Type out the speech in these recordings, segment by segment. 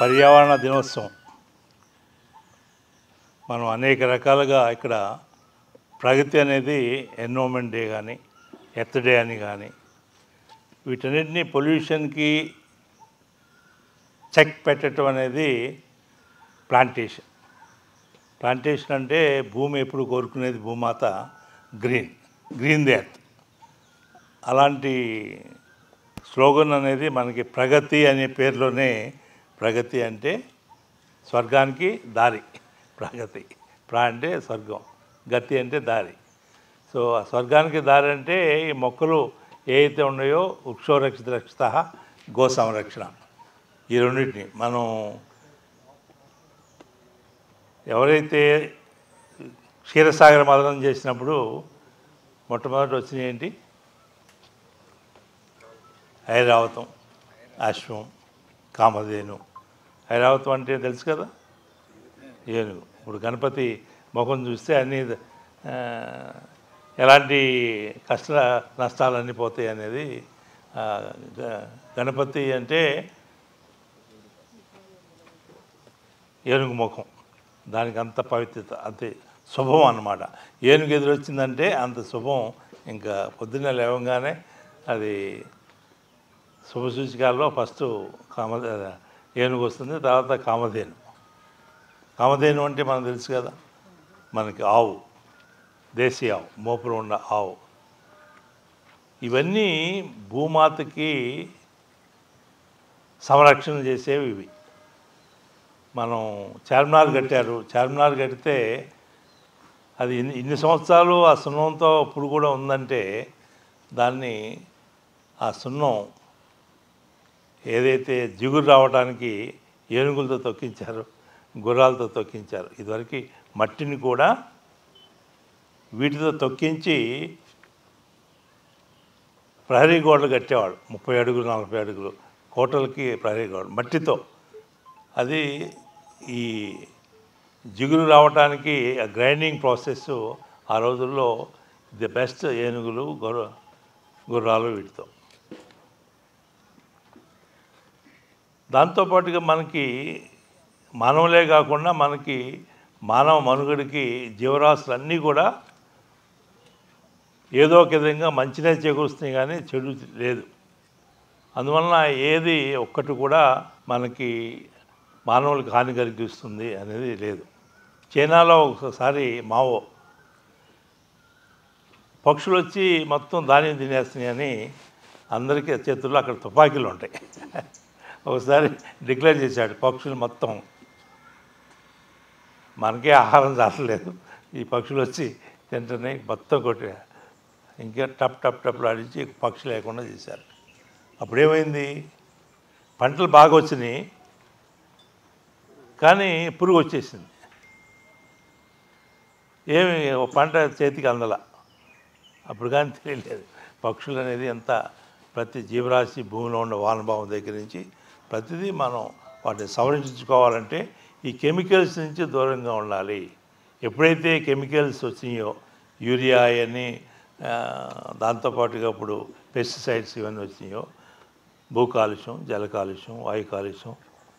పర్యావరణ దినోత్సవం మనం అనేక రకాలుగా ఇక్కడ ప్రగతి అనేది ఎన్విరాన్మెంట్ డే కానీ ఎర్త్ డే అని కానీ వీటన్నిటినీ పొల్యూషన్కి చెక్ పెట్టడం అనేది ప్లాంటేషన్. ప్లాంటేషన్ అంటే భూమి ఎప్పుడు కోరుకునేది భూమాత గ్రీన్ ది ఎర్త్. అలాంటి స్లోగన్ అనేది మనకి ప్రగతి అనే పేరులోనే, ప్రగతి అంటే స్వర్గానికి దారి, ప్రగతి, అంటే స్వర్గం, గతి అంటే దారి. సో ఆ స్వర్గానికి దారి అంటే ఈ మొక్కలు ఏవైతే ఉన్నాయో వృక్షోరక్షిత రక్షిత గో సంరక్షణ, ఈ రెండింటిని మనం ఎవరైతే క్షీరసాగర మదనం చేసినప్పుడు మొట్టమొదటి వచ్చినాయి ఏంటి? ఐరావతం, అశ్వం, కామధేను. ఐరావతం అంటే తెలుసు కదా, ఏనుగు. ఇప్పుడు గణపతి ముఖం చూస్తే అన్నీ ఎలాంటి కష్ట నష్టాలన్నీ పోతాయి అనేది. గణపతి అంటే ఏనుగు ముఖం, దానికి అంత పవిత్రత, అంతే శుభం అన్నమాట. ఏనుగు ఎదురొచ్చిందంటే అంత శుభం. ఇంకా పొద్దున్నే లేవగానే అది శుభసూచికాల్లో ఫస్ట్ ఏనుగు వస్తుంది, తర్వాత కామధేను. కామధేను అంటే మనకు తెలుసు కదా, మనకి ఆవు, దేశీ ఆవు, మోపులు ఉన్న ఆవు. ఇవన్నీ భూమాతకి సంరక్షణ చేసేవి ఇవి. మనం చార్మినార్ కట్టారు, చార్మినార్ కడితే అది ఇన్ని సంవత్సరాలు ఆ సున్నంతో ఇప్పుడు కూడా ఉందంటే దాన్ని ఆ సున్నం ఏదైతే జిగురు రావడానికి ఏనుగులతో తొక్కించారు, గుర్రాలతో తొక్కించారు. ఇదివరకు మట్టిని కూడా వీటితో తొక్కించి ప్రహరీ గోడలు కట్టేవాడు. 30 అడుగులు 40 అడుగులు కోటలకి ప్రహరీ గోడ మట్టితో. అది ఈ జిగురు రావడానికి ఆ గ్రైండింగ్ ప్రాసెస్ ఆ రోజుల్లో ది బెస్ట్ ఏనుగులు, గుర్రాలు వీటితో. దాంతోపాటుగా మనకి మానవులే కాకుండా మనకి మానవ మనుగడికి జీవరాశులన్నీ కూడా ఏదో ఒక విధంగా మంచినే చేకూరుస్తున్నాయి కానీ చెడు లేదు. అందువలన ఏది ఒక్కటి కూడా మనకి మానవులకు హాని కలిగిస్తుంది అనేది లేదు. చైనాలో ఒకసారి మావో పక్షులు వచ్చి మొత్తం ధాన్యం తినేస్తున్నాయని అందరికీ చేతుల్లో అక్కడ తుపాకీలు ఉంటాయి. ఒకసారి డిక్లేర్ చేశాడు, పక్షులు మొత్తం మనకే ఆహారం చాలలేదు, ఈ పక్షులు వచ్చి తింటున్నాయి, మొత్తం కొట్టి ఇంకా టప్ టప్ టప్లు ఆడించి పక్షి లేకుండా చేశారు. అప్పుడేమైంది? పంటలు బాగా వచ్చినాయి కానీ పురుగు వచ్చేసింది. ఏమి పంట చేతికి అందల. అప్పుడు కానీ తెలియలేదు పక్షులు అనేది ఎంత, ప్రతి జీవరాశి భూమిలో ఉన్న వానభావం దగ్గర నుంచి ప్రతిదీ మనం వాటిని సంరక్షించుకోవాలంటే ఈ కెమికల్స్ నుంచి దూరంగా ఉండాలి. ఎప్పుడైతే కెమికల్స్ వచ్చినాయో, యూరియా అని, దాంతోపాటుగా ఇప్పుడు పెస్టిసైడ్స్ ఇవన్నీ వచ్చినాయో, భూ కాలుష్యం, జల కాలుష్యం, వాయు కాలుష్యం,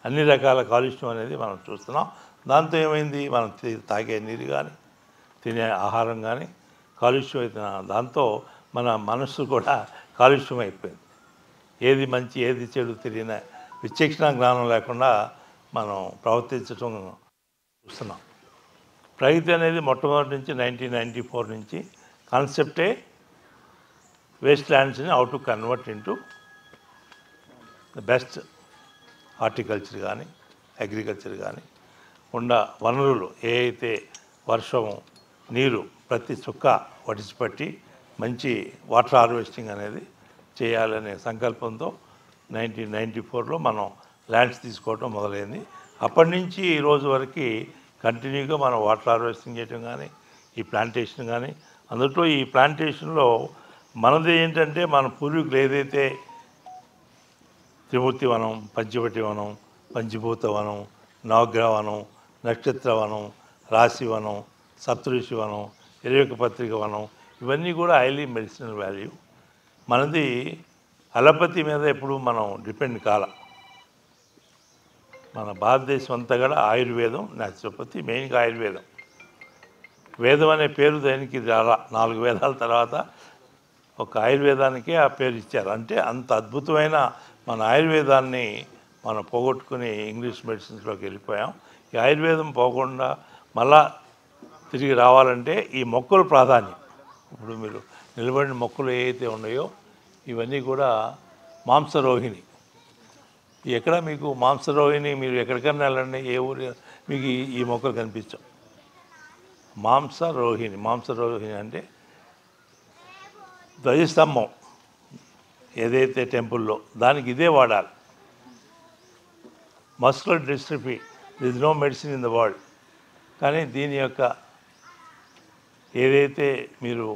అన్ని రకాల కాలుష్యం అనేది మనం చూస్తున్నాం. దాంతో ఏమైంది? మనం తాగే నీరు కానీ తినే ఆహారం కానీ కాలుష్యం అవుతున్న దాంతో మన మనస్సు కూడా కాలుష్యం అయిపోయింది. ఏది మంచి ఏది చెడు తెలియన విచక్షణ జ్ఞానం లేకుండా మనం ప్రవర్తించడం చూస్తున్నాం. ప్రగతి అనేది మొట్టమొదటి నుంచి 1994 నుంచి కాన్సెప్టే వేస్ట్ ల్యాండ్స్ని how to convert into the best horticulture కానీ అగ్రికల్చర్ కానీ ఉన్న వనరులు ఏ అయితే వర్షం నీరు ప్రతి చుక్క వడిచిపట్టి మంచి వాటర్ హార్వెస్టింగ్ అనేది చేయాలనే సంకల్పంతో 1994లో మనం ల్యాండ్స్ తీసుకోవడం మొదలైంది. అప్పటి నుంచి ఈ రోజు వరకు కంటిన్యూగా మనం వాటర్ హార్వెస్టింగ్ చేయడం కానీ, ఈ ప్లాంటేషన్ కానీ, అందులో ఈ ప్లాంటేషన్లో మనది ఏంటంటే మన పూర్వీకులు ఏదైతే త్రిమూర్తి వనం, పంచవటి వనం, పంచభూత వనం, నవగ్రహ వనం, నక్షత్ర వనం, రాశి వనం, సప్తఋషి వనం, 21 పత్రిక వనం, ఇవన్నీ కూడా హైలీ మెడిసినల్ వాల్యూ. మనది అలోపతి మీద ఎప్పుడు మనం డిపెండ్ కాల. మన భారతదేశం అంతా కూడా ఆయుర్వేదం, న్యాచురోపతి, మెయిన్గా ఆయుర్వేదం. వేదం అనే పేరు దానికి రాలా, 4 వేదాల తర్వాత ఒక ఆయుర్వేదానికి ఆ పేరు ఇచ్చారు. అంటే అంత అద్భుతమైన మన ఆయుర్వేదాన్ని మనం పోగొట్టుకుని ఇంగ్లీష్ మెడిసిన్స్లోకి వెళ్ళిపోయాం. ఈ ఆయుర్వేదం పోకుండా మళ్ళా తిరిగి రావాలంటే ఈ మొక్కలు ప్రాధాన్యం. ఇప్పుడు మీరు నిలబడిన మొక్కలు ఏవైతే ఉన్నాయో ఇవన్నీ కూడా మాంసరోహిణి. ఎక్కడ మీకు మాంసరోహిణి, మీరు ఎక్కడికన్నా వెళ్ళండి, ఏ ఊరు మీకు ఈ మొక్కలు కనిపించవు. మాంసరోహిణి అంటే ధ్వజస్తంభం ఏదైతే టెంపుల్లో దానికి ఇదే వాడాలి. Muscular dystrophy, there is no medicine in the world. కానీ దీని యొక్క ఏదైతే మీరు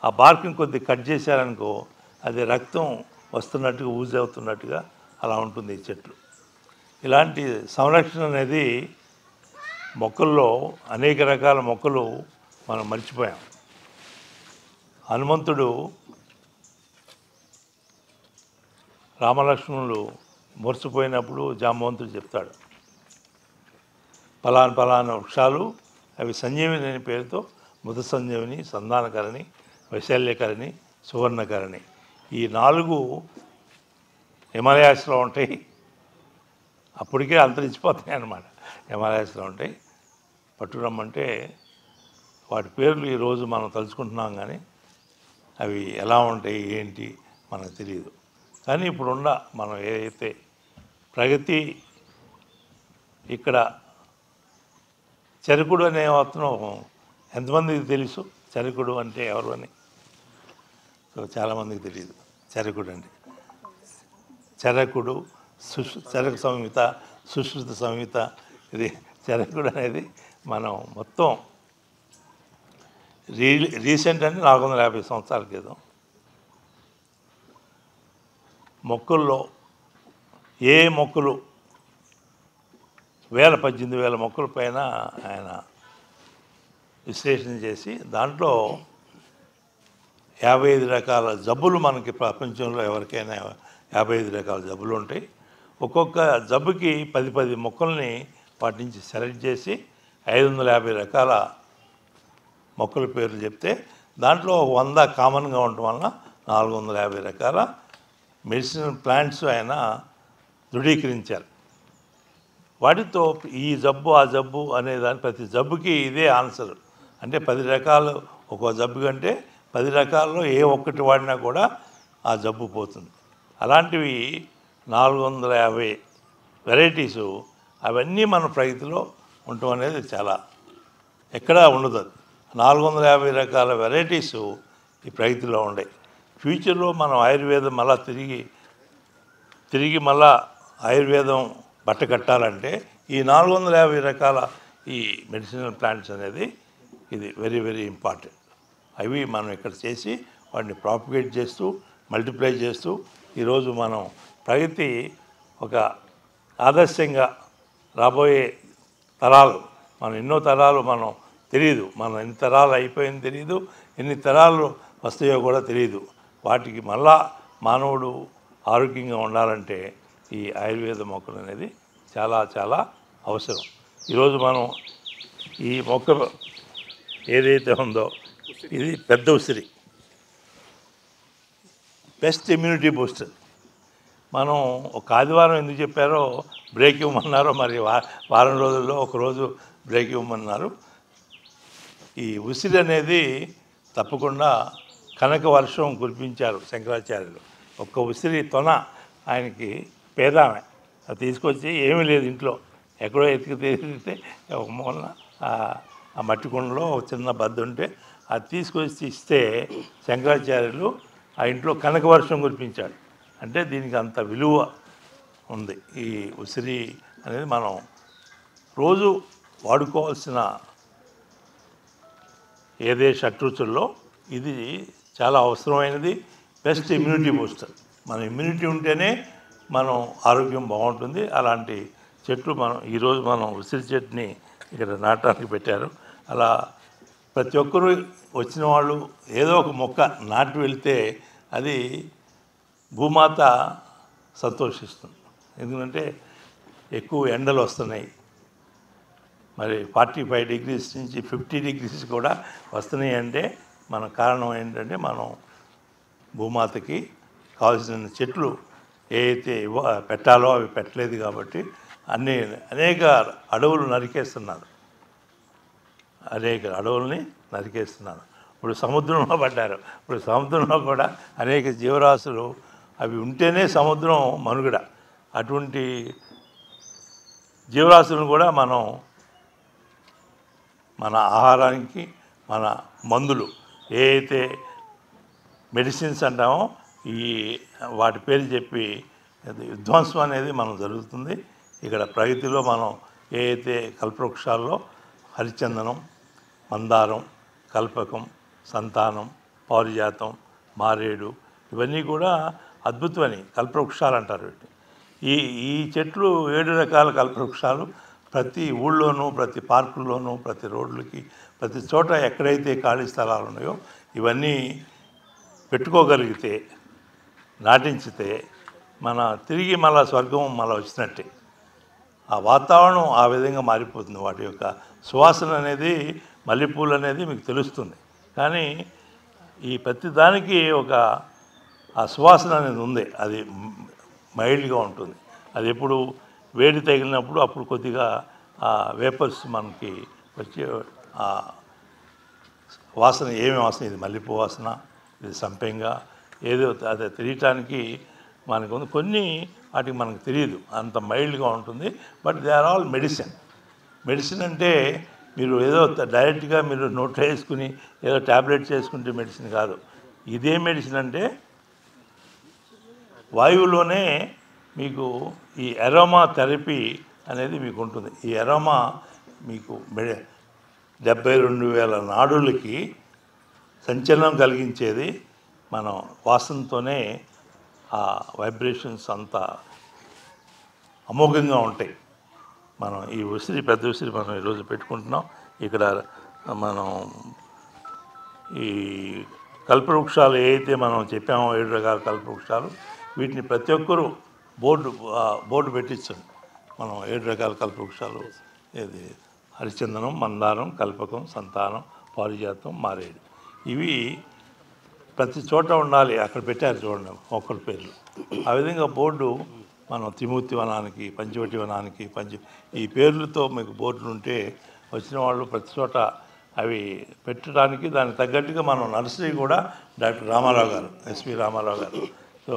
ఆ బార్క్ని కొద్ది కట్ చేశారనుకో, అది రక్తం వస్తున్నట్టుగా, ఊజ్ అవుతున్నట్టుగా అలా ఉంటుంది ఈ చెట్లు. ఇలాంటి సంరక్షణ అనేది మొక్కల్లో అనేక రకాల మొక్కలు మనం మర్చిపోయాం. హనుమంతుడు రామలక్ష్మణులు మురిసిపోయినప్పుడు జాంబవంతుడు చెప్తాడు, పలానా వృక్షాలు అవి సంజీవిని అనే పేరుతో మృత సంజీవిని, సంధానకరణి, వైశాల్యకరణి, సువర్ణకరణి, ఈ 4 హిమాలయాస్లో ఉంటాయి. అప్పటికే అంతరించిపోతాయి అన్నమాట. హిమాలయాస్లో ఉంటాయి. పట్టురమ్మంటే వాటి పేర్లు ఈరోజు మనం తలుచుకుంటున్నాం, కానీ అవి ఎలా ఉంటాయి ఏంటి మనకు తెలియదు. కానీ ఇప్పుడున్న మనం ఏదైతే ప్రగతి, ఇక్కడ చరకుడు అనే అతను ఎంతమందికి తెలుసు? చరకుడు అంటే ఎవరు అని? సో చాలామందికి తెలియదు చరకుడు అంటే. చరకుడు, చరక సంహిత, సుశ్రుత సంహిత, ఇది చరకుడు అనేది మనం మొత్తం రీసెంట్ అంటే 450 సంవత్సరాల క్రితం మొక్కల్లో ఏ మొక్కలు 18,000 మొక్కల పైన ఆయన విశ్లేషణ చేసి దాంట్లో 55 రకాల జబ్బులు, మనకి ప్రపంచంలో ఎవరికైనా 55 రకాల జబ్బులు ఉంటాయి. ఒక్కొక్క జబ్బుకి 10 మొక్కల్ని వాటి నుంచి సెలెక్ట్ చేసి 550 రకాల మొక్కల పేర్లు చెప్తే దాంట్లో 100 కామన్గా ఉండటం వలన 450 రకాల మెడిసినల్ ప్లాంట్స్ ఆయన దృఢీకరించారు. వాటితో ఈ జబ్బు ఆ జబ్బు అనేదాన్ని, ప్రతి జబ్బుకి ఇదే ఆన్సర్. అంటే 10 రకాలు ఒక్కో జబ్బు కంటే 10 రకాల్లో ఏ ఒక్కటి వాడినా కూడా ఆ జబ్బు పోతుంది. అలాంటివి 450 వెరైటీసు, అవన్నీ మన ప్రగతిలో ఉండటం అనేది చాలా ఎక్కడా ఉండదు. 450 రకాల వెరైటీసు ఈ ప్రగతిలో ఉండే. ఫ్యూచర్లో మనం ఆయుర్వేదం మళ్ళా తిరిగి మళ్ళా ఆయుర్వేదం బట్ట కట్టాలంటే ఈ 450 రకాల ఈ మెడిసినల్ ప్లాంట్స్ అనేది ఇది వెరీ వెరీ ఇంపార్టెంట్. అవి మనం ఇక్కడ చేసి వాటిని ప్రాపగేట్ చేస్తూ, మల్టిప్లై చేస్తూ ఈరోజు మనం ప్రగతి ఒక ఆదర్శంగా రాబోయే తరాలు, మనం ఎన్నో తరాలు మనం తెలియదు, మనం ఎన్ని తరాలు అయిపోయింది తెలియదు, ఎన్ని తరాలు వస్తాయో కూడా తెలియదు. వాటికి మళ్ళా మానవుడు ఆరోగ్యంగా ఉండాలంటే ఈ ఆయుర్వేద మొక్కలు అనేది చాలా చాలా అవసరం. ఈరోజు మనం ఈ మొక్క ఏదైతే ఉందో ఇది పెద్ద ఉసిరి, బెస్ట్ ఇమ్యూనిటీ బూస్టర్. మనం ఒక ఆదివారం ఎందుకు చెప్పారో బ్రేక్ ఇవ్వమన్నారో, మరి వారం రోజుల్లో ఒకరోజు బ్రేక్ ఇవ్వమన్నారు. ఈ ఉసిరి అనేది తప్పకుండా కనక వర్షం కురిపించారు శంకరాచార్యులు. ఒక్క ఉసిరి తొన ఆయనకి పేదామె అది తీసుకొచ్చి, ఏమీ లేదు ఇంట్లో, ఎక్కడో ఎతికి తీస్తే ఒక మూలన ఆ మట్టి కుండలో ఒక చిన్న బద్ద ఉంటే అది తీసుకొచ్చి ఇస్తే శంకరాచార్యులు ఆ ఇంట్లో కనక వర్షం కురిపించాడు. అంటే దీనికి అంత విలువ ఉంది. ఈ ఉసిరి అనేది మనం రోజు వాడుకోవాల్సిన ఏదే షట్రుచుల్లో ఇది చాలా అవసరమైనది. Best immunity booster. మన ఇమ్యూనిటీ ఉంటేనే మనం ఆరోగ్యం బాగుంటుంది. అలాంటి చెట్లు ఈరోజు మనం ఉసిరి చెట్టుని ఇక్కడ నాటడానికి పెట్టారు. అలా ప్రతి ఒక్కరూ వచ్చిన వాళ్ళు ఏదో ఒక మొక్క నాటి వెళ్తే అది భూమాత సంతోషిస్తుంది. ఎందుకంటే ఎక్కువ ఎండలు వస్తున్నాయి. మరి 45 డిగ్రీస్ నుంచి 50 డిగ్రీస్ కూడా వస్తున్నాయి అంటే మన కారణం ఏంటంటే మనం భూమాతకి కావాల్సిన చెట్లు ఏవైతే పెట్టాలో అవి పెట్టలేదు కాబట్టి అనేక అడవులు నరికేస్తున్నారు. అనేక అడవుల్ని నరికేస్తున్నారు. ఇప్పుడు సముద్రంలో పడ్డారు. ఇప్పుడు సముద్రంలో కూడా అనేక జీవరాశులు అవి ఉంటేనే సముద్రం మనుగడ. అటువంటి జీవరాశులను కూడా మనం మన ఆహారానికి మన మందులు ఏదైతే మెడిసిన్స్ అంటామో వాటి పేరు చెప్పి విధ్వంసం అనేది మనం జరుగుతుంది. ఇక్కడ ప్రగతిలో మనం ఏదైతే కల్పవృక్షాల్లో హరిచందనం, మందారం, కల్పకం, సంతానం, పారిజాతం, మారేడు ఇవన్నీ కూడా అద్భుతమని కల్పవృక్షాలు అంటారు. ఈ చెట్లు 7 రకాల కల్పవృక్షాలు ప్రతి ఊళ్ళోనూ, ప్రతి పార్కుల్లోనూ, ప్రతి రోడ్లకి, ప్రతి చోట ఎక్కడైతే ఖాళీ స్థలాలు ఉన్నాయో ఇవన్నీ పెట్టుకోగలిగితే, నాటించితే తిరిగి మళ్ళా స్వర్గం మళ్ళీ వచ్చినట్టే. ఆ వాతావరణం ఆ విధంగా మారిపోతుంది. వాటి యొక్క సువాసన అనేది, మల్లెపూలు అనేది మీకు తెలుస్తుంది. కానీ ఈ ప్రతి దానికి ఆ సువాసన అనేది ఉంది. అది మైల్డ్గా ఉంటుంది. అది ఎప్పుడు వేడి తగిలినప్పుడు అప్పుడు కొద్దిగా ఆ వేపర్స్ మనకి వచ్చి ఆ వాసన ఏమి వాసన, ఇది మల్లెపూ వాసన, ఇది సంపెంగ ఏదో అది తెలియటానికి మనకు కొన్ని వాటికి మనకు తెలియదు, అంత మైల్డ్గా ఉంటుంది. But they are all medicine అంటే మీరు ఏదో డైరెక్ట్గా మీరు నోట్లో వేసుకుని ఏదో ట్యాబ్లెట్ చేసుకుంటే మెడిసిన్ కాదు. ఇదే మెడిసిన్ అంటే వాయువులోనే మీకు ఈ అరోమా థెరపీ అనేది మీకు ఉంటుంది. ఈ అరోమా మీకు 72,000 నాడులకి సంచలనం కలిగించేది మనం వాసనతోనే. ఆ వైబ్రేషన్స్ అంతా అమోఘంగా ఉంటాయి. మనం ఈ పెద్ద ఉసిరి మనం ఈరోజు పెట్టుకుంటున్నాం. ఇక్కడ మనం ఈ కల్పవృక్షాలు ఏవైతే మనం చెప్పామో 7 రకాల కల్పవృక్షాలు, వీటిని ప్రతి ఒక్కరూ బోర్డు పెట్టించండి. మనం 7 రకాల కల్పవృక్షాలు ఏది హరిచందనం, మందారం, కల్పకం, సంతానం, పారిజాతం, మారేడు ఇవి ప్రతి చోట ఉండాలి. అక్కడ పెట్టారు చూడండి మొక్కల పేర్లు. ఆ విధంగా బోర్డు మనం త్రిమూర్తి వనానికి, పంచవటి వనానికి ఈ పేర్లతో మీకు బోర్డులు ఉంటే వచ్చిన వాళ్ళు ప్రతి చోట అవి పెట్టడానికి దానికి తగ్గట్టుగా మనం నర్సరీ కూడా డాక్టర్ రామారావు గారు, ఎస్వి రామారావు గారు, సో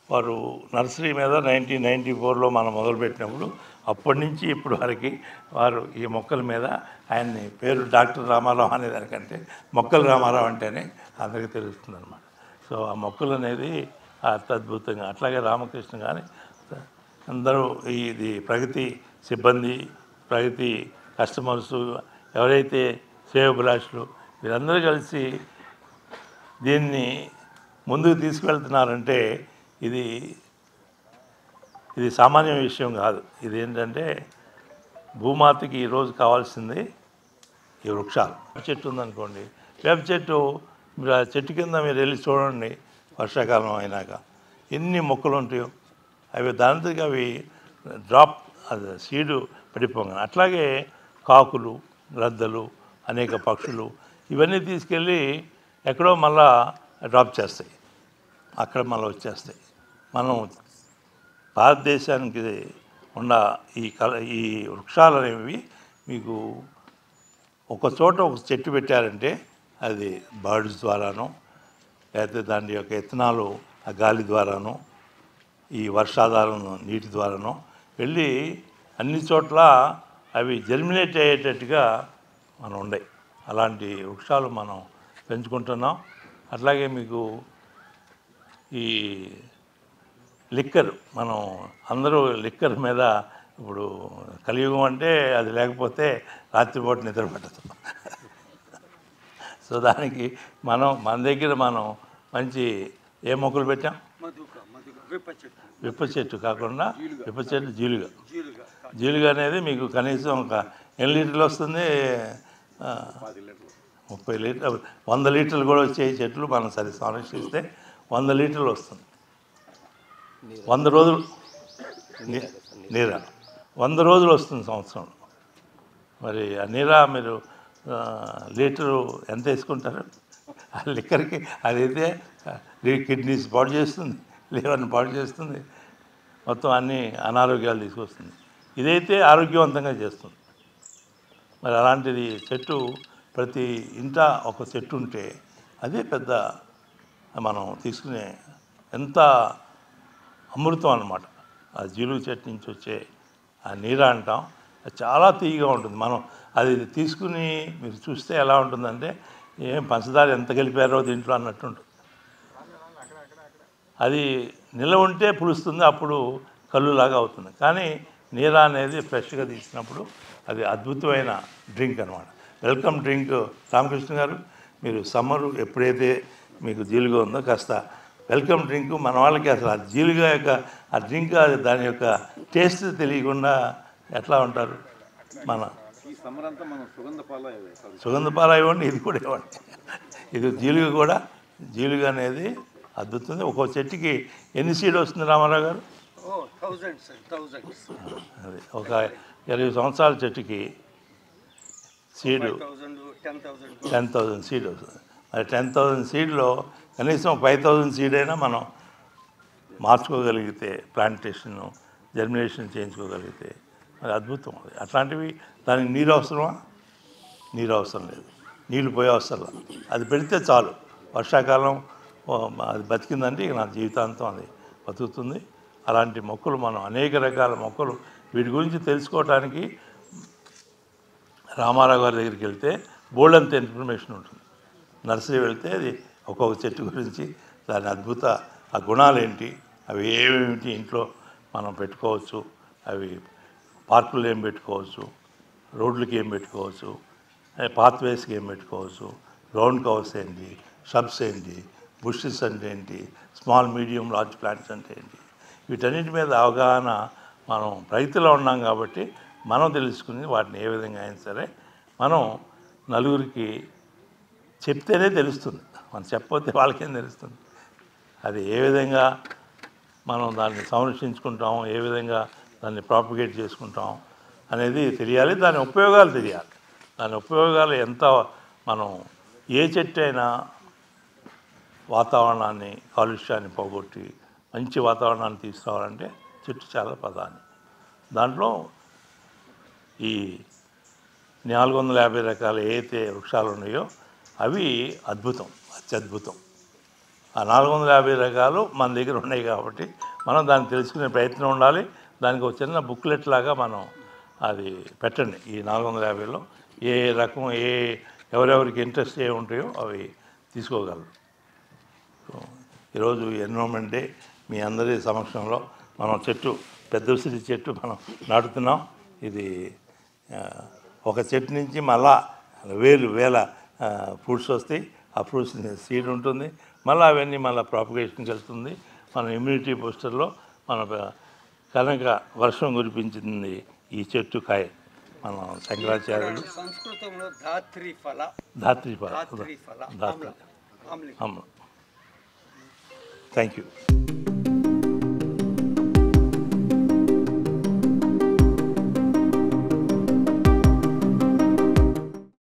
వారు నర్సరీ మీద 1994లో మనం మొదలుపెట్టినప్పుడు అప్పటి నుంచి ఇప్పుడు వరకు వారు ఈ మొక్కల మీద ఆయన్ని పేరు డాక్టర్ రామారావు అనే దానికంటే మొక్కల రామారావు అంటేనే అందరికీ తెలుస్తుంది అనమాట. సో ఆ మొక్కలు అనేది అత్యద్భుతంగా, అట్లాగే రామకృష్ణ కానీ అందరూ ఇది ప్రగతి సిబ్బంది, ప్రగతి కస్టమర్స్ ఎవరైతే శ్రేయోభిలాషులు వీరందరూ కలిసి దీన్ని ముందుకు తీసుకువెళ్తున్నారంటే ఇది సామాన్య విషయం కాదు. ఇది ఏంటంటే భూమాతకి ఈరోజు కావాల్సింది ఈ వృక్షాలు. చెట్టు ఉందనుకోండి, వేప చెట్టు, మీరు ఆ చెట్టు కింద మీరు వెళ్ళి చూడండి, వర్షాకాలం అయినాక ఎన్ని మొక్కలు ఉంటాయో అవి దానితో అవి డ్రాప్ అది సీడు పడిపోగానే. అట్లాగే కాకులు, గ్రద్దలు, అనేక పక్షులు ఇవన్నీ తీసుకెళ్ళి ఎక్కడో మళ్ళా డ్రాప్ చేస్తాయి, అక్కడ మళ్ళీ వచ్చేస్తాయి. మనం భారతదేశానికి ఉన్న ఈ వృక్షాలు అనేవి మీకు ఒక చోట ఒక చెట్టు పెట్టారంటే అది బర్డ్స్ ద్వారానో, లేకపోతే దాని యొక్క ఇత్తనాలు ఆ గాలి ద్వారానో, ఈ వర్షాధారం నీటి ద్వారానో వెళ్ళి అన్ని చోట్ల అవి జర్మినేట్ అయ్యేటట్టుగా మనం ఉన్నాయి. అలాంటి వృక్షాలు మనం పెంచుకుంటున్నాం. అట్లాగే మీకు ఈ లిక్కర్, మనం అందరూ లిక్కర్ మీద ఇప్పుడు కలియుగం అంటే అది లేకపోతే రాత్రిపూట నిద్ర పట్టదు. సో దానికి మన దగ్గర మనం మంచి ఏ మొక్కలు పెట్టాం, విప్ప చెట్టు కాకుండా విప్ప చెట్టు జీలుగ అనేది మీకు కనీసం ఒక ఎన్ని లీటర్లు వస్తుంది, 30 లీటర్లు 100 లీటర్లు కూడా వచ్చే చెట్లు మనం సరి సంరక్షిస్తే 100 లీటర్లు వస్తుంది. 100 రోజులు నీర 100 రోజులు వస్తుంది సంవత్సరంలో. మరి ఆ నీరా మీరు లీటరు ఎంత వేసుకుంటారు? ఆ లిక్కర్కి అదైతే కిడ్నీస్ పాడు చేస్తుంది, లివర్ని పాడు చేస్తుంది, మొత్తం అన్ని అనారోగ్యాలు తీసుకొస్తుంది. ఇదైతే ఆరోగ్యవంతంగా చేస్తుంది. మరి అలాంటిది చెట్టు ప్రతి ఇంట ఒక చెట్టు ఉంటే అదే పెద్ద మనం తీసుకునే ఎంత అమృతం అన్నమాట. ఆ జీలుగు చెట్టు నుంచి వచ్చే ఆ నీర అంటాం, అది చాలా తీయగా ఉంటుంది. మనం అది తీసుకుని మీరు చూస్తే ఎలా ఉంటుందంటే ఏం పంచదార ఎంత కలిపారో దీంట్లో అన్నట్టు ఉంటుంది. అది నిల్వ ఉంటే పులుస్తుంది, అప్పుడు కల్లులాగా అవుతుంది. కానీ నీరా అనేది ఫ్రెష్గా తీసినప్పుడు అది అద్భుతమైన డ్రింక్ అనమాట. Welcome drink. రామకృష్ణ గారు, మీరు సమ్మరు ఎప్పుడైతే మీకు జీలుగా ఉందో కాస్త వెల్కమ్ డ్రింక్ మన వాళ్ళకి అసలు ఆ జీలుగా యొక్క ఆ డ్రింక్ దాని యొక్క టేస్ట్ తెలియకుండా ఎట్లా ఉంటారు? మన సుగంధ పాలు ఇవ్వండి, ఇది కూడా ఇవ్వండి. ఇది జీలుగా కూడా, జీలుగా అనేది అద్భుతం. ఒక్కో చెట్టుకి ఎన్ని సీడ్ వస్తుంది రామారావు గారు? అది ఒక 20 సంవత్సరాల చెట్టుకి సీడు 10,000 సీడ్ వస్తుంది. మరి 10,000 సీడ్లో కనీసం 5,000 సీడ్ అయినా మనం మార్చుకోగలిగితే, ప్లాంటేషన్ జర్మినేషన్ చేయించుకోగలిగితే అది అద్భుతం. అది అట్లాంటివి. దానికి నీరు అవసరమా? నీరు అవసరం లేదు, నీళ్ళు పోయే అవసరం లేదు. అది పెడితే చాలు. వర్షాకాలం అది బతికిందంటే ఇక నా జీవితాంతం అది బతుకుతుంది. అలాంటి మొక్కలు మనం అనేక రకాల మొక్కలు వీటి గురించి తెలుసుకోవడానికి రామారావు గారి దగ్గరికి వెళ్తే బోల్డంత ఇన్ఫర్మేషన్ ఉంటుంది. నర్సరీ వెళ్తే అది ఒక్కొక్క చెట్టు గురించి, దాని అద్భుత ఆ గుణాలు ఏంటి, అవి ఏమేమిటి ఇంట్లో మనం పెట్టుకోవచ్చు, అవి పార్కులు ఏం పెట్టుకోవచ్చు, రోడ్లకి ఏం పెట్టుకోవచ్చు, పాత్వేస్కి ఏం పెట్టుకోవచ్చు, గ్రౌండ్ కవర్స్ ఏంటి, షబ్స్ ఏంటి, బుషెస్ అంటే ఏంటి, స్మాల్ మీడియం లార్జ్ ప్లాంట్స్ అంటే ఏంటి, వీటన్నిటి మీద అవగాహన మనం రైతులో ఉన్నాం కాబట్టి మనం తెలుసుకుని వాటిని ఏ విధంగా అయినా సరే మనం నలుగురికి చెప్తేనే తెలుస్తుంది. మనం చెప్పకపోతే వాళ్ళకేం తెలుస్తుంది? అది ఏ విధంగా మనం దాన్ని సంరక్షించుకుంటాం, ఏ విధంగా దాన్ని ప్రాపగేట్ చేసుకుంటాం అనేది తెలియాలి. దాని ఉపయోగాలు తెలియాలి. దాని ఉపయోగాలు ఎంత మనం ఏ చెట్టు అయినా వాతావరణాన్ని, కాలుష్యాన్ని పోగొట్టి మంచి వాతావరణాన్ని తీసుకురావాలంటే చెట్టు చాలా ప్రధానం. దాంట్లో ఈ 450 రకాల ఏదైతే వృక్షాలు ఉన్నాయో అవి అద్భుతం, అత్యద్భుతం. ఆ 450 రకాలు మన దగ్గర ఉన్నాయి కాబట్టి మనం దాన్ని తెలుసుకునే ప్రయత్నం ఉండాలి. దానికి ఒక చిన్న బుక్లెట్ లాగా మనం అది పెట్టండి. ఈ 450లో ఏ రకం, ఎవరెవరికి ఇంట్రెస్ట్ ఏ ఉంటాయో అవి తీసుకోగలరు. ఈరోజు ఎన్విరాన్మెంట్ డే మీ అందరి సమక్షంలో మనం చెట్టు, పెద్ద ఉసిరి చెట్టు మనం నాటుతున్నాం. ఇది ఒక చెట్టు నుంచి మళ్ళా వేల ఫ్రూట్స్ వస్తాయి. ఆ ఫ్రూట్స్ సీడ్ ఉంటుంది, మళ్ళీ అవన్నీ మళ్ళీ ప్రాపగేషన్కి వెళ్తుంది. మన ఇమ్యూనిటీ బూస్టర్లో మన కనుక వర్షం కురిపించింది ఈ చెట్టు కాయ. మన శంకరాచార్యులు సంస్కృతంలో ధాత్రి ఫల అమ్లం. Thank you.